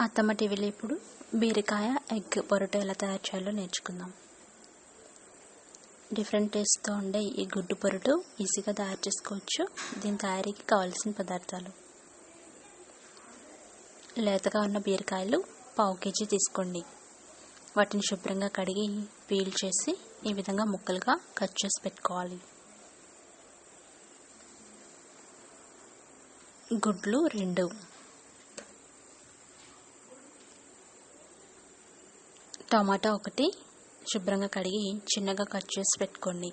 అత్తమ్మ టీవీలో ఇప్పుడు బీరకాయ ఎగ్ పొరటు ఎలా తయారు చేయాలో నేర్చుకుందాం. డిఫరెంట్ టేస్ట్తో ఉండే ఈ గుడ్డు పొరటు ఈజీగా తయారు చేసుకోవచ్చు. దీని తయారీకి కావాల్సిన పదార్థాలు: లేతగా ఉన్న బీరకాయలు 1/2 కేజీ తీసుకోండి. వాటిని శుభ్రంగా కడిగి పీల్ చేసి ఈ విధంగా ముక్కలుగా కట్ చేసి పెట్టుకోవాలి. గుడ్లు 2, టమాటా 1 శుభ్రంగా కడిగి చిన్నగా కట్ చేసి పెట్టుకోండి.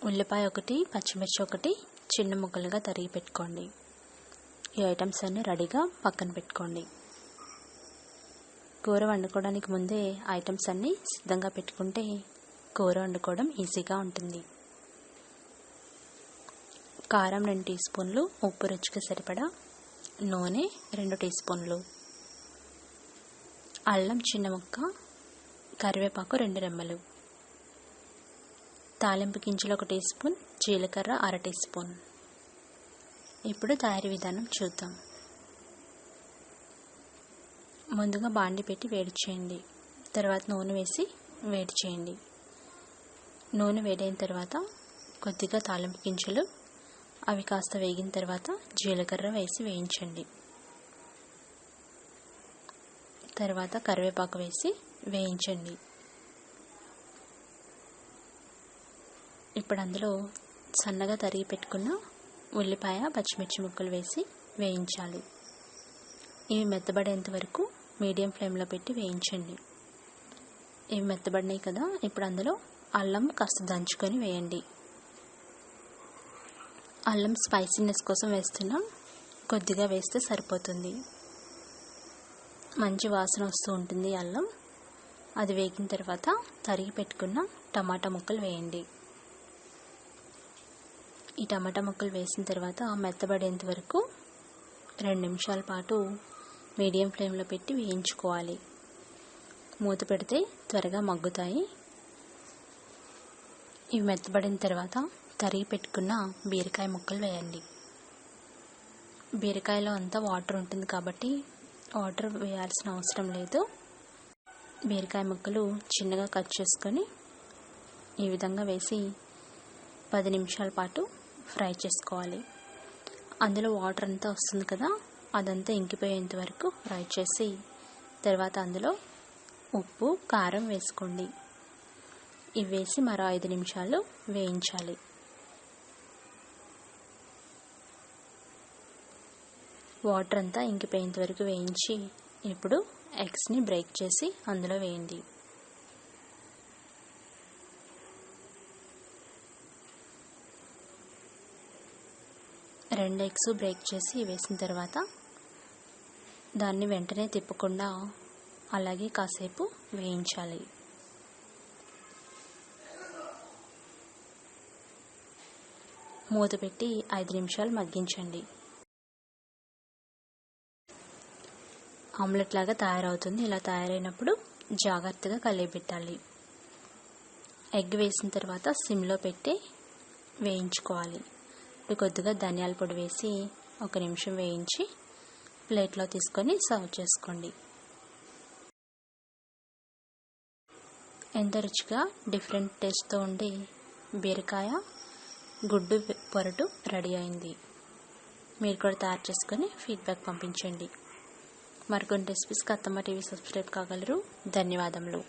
ఉల్లిపాయ 1, పచ్చిమిర్చి 1 చిన్న ముక్కలుగా తరిగి పెట్టుకోండి. ఈ ఐటమ్స్ అన్నీ రెడీగా పక్కన పెట్టుకోండి. కూర వండుకోవడానికి ముందే ఐటమ్స్ అన్నీ సిద్ధంగా పెట్టుకుంటే కూర వండుకోవడం ఈజీగా ఉంటుంది. కారం 2 టీ స్పూన్లు, ఉప్పు రుచికి సరిపడా, నూనె 2 టీ స్పూన్లు, అల్లం చిన్న ముక్క, కరివేపాకు 2 రెమ్మలు, తాలింపు గింజలు 1 టీ స్పూన్, జీలకర్ర 1/2 టీ స్పూన్. ఇప్పుడు తయారీ విధానం చూద్దాం. ముందుగా బాండి పెట్టి వేడి చేయండి. తర్వాత నూనె వేసి వేడి చేయండి. నూనె వేడైన తర్వాత కొద్దిగా తాలింపు గింజలు, అవి కాస్త వేగిన తర్వాత జీలకర్ర వేసి వేయించండి. తర్వాత కరివేపాకు వేసి వేయించండి. ఇప్పుడు అందులో సన్నగా తరిగి పెట్టుకున్న ఉల్లిపాయ, పచ్చిమిర్చి ముక్కలు వేసి వేయించాలి. ఇవి మెత్తబడేంత వరకు మీడియం ఫ్లేమ్లో పెట్టి వేయించండి. ఇవి మెత్తబడినాయి కదా, ఇప్పుడు అందులో అల్లం కాస్త దంచుకొని వేయండి. అల్లం స్పైసీనెస్ కోసం వేస్తున్నాం, కొద్దిగా వేస్తే సరిపోతుంది. మంచి వాసన వస్తూ ఉంటుంది అల్లం. అది వేగిన తర్వాత తరిగి పెట్టుకున్న టమాటా ముక్కలు వేయండి. ఈ టమాటా ముక్కలు వేసిన తర్వాత మెత్తబడేంత వరకు 2 నిమిషాల పాటు మీడియం ఫ్లేమ్లో పెట్టి వేయించుకోవాలి. మూత పెడితే త్వరగా మగ్గుతాయి. ఇవి మెత్తబడిన తర్వాత తరిగి పెట్టుకున్న బీరకాయ ముక్కలు వేయండి. బీరకాయలో అంతా వాటర్ ఉంటుంది కాబట్టి వాటర్ వేయాల్సిన అవసరం లేదు. బీరకాయ ముక్కలు చిన్నగా కట్ చేసుకొని ఈ విధంగా వేసి 10 నిమిషాల పాటు ఫ్రై చేసుకోవాలి. అందులో వాటర్ అంతా వస్తుంది కదా, అదంతా ఇంకిపోయేంత వరకు ఫ్రై చేసి తర్వాత అందులో ఉప్పు, కారం వేసుకోండి. ఇవి వేసి మరో 5 నిమిషాలు వేయించాలి. వాటర్ అంతా ఇంకిపోయేంత వరకు వేయించి ఇప్పుడు ఎగ్స్ని బ్రేక్ చేసి అందులో వేయండి. రెండు ఎగ్స్ బ్రేక్ చేసి వేసిన తర్వాత దాన్ని వెంటనే తిప్పకుండా అలాగే కాసేపు వేయించాలి. మూత పెట్టి 5 నిమిషాలు మగ్గించండి. ఆమ్లెట్ లాగా తయారవుతుంది. ఇలా తయారైనప్పుడు జాగ్రత్తగా కలియబెట్టాలి. ఎగ్ వేసిన తర్వాత సిమ్లో పెట్టి వేయించుకోవాలి. ఇప్పుడు కొద్దిగా ధనియాల పొడి వేసి 1 నిమిషం వేయించి ప్లేట్లో తీసుకొని సర్వ్ చేసుకోండి. ఎంత రుచిగా డిఫరెంట్ టేస్ట్తో ఉండే బీరకాయ గుడ్డు పొరటు రెడీ అయింది. మీరు కూడా తయారు చేసుకొని ఫీడ్బ్యాక్ పంపించండి. మరికొన్ని రెసిపీస్కి అత్తమ్మ టీవీ సబ్స్క్రైబ్ కాగలరు. ధన్యవాదములు.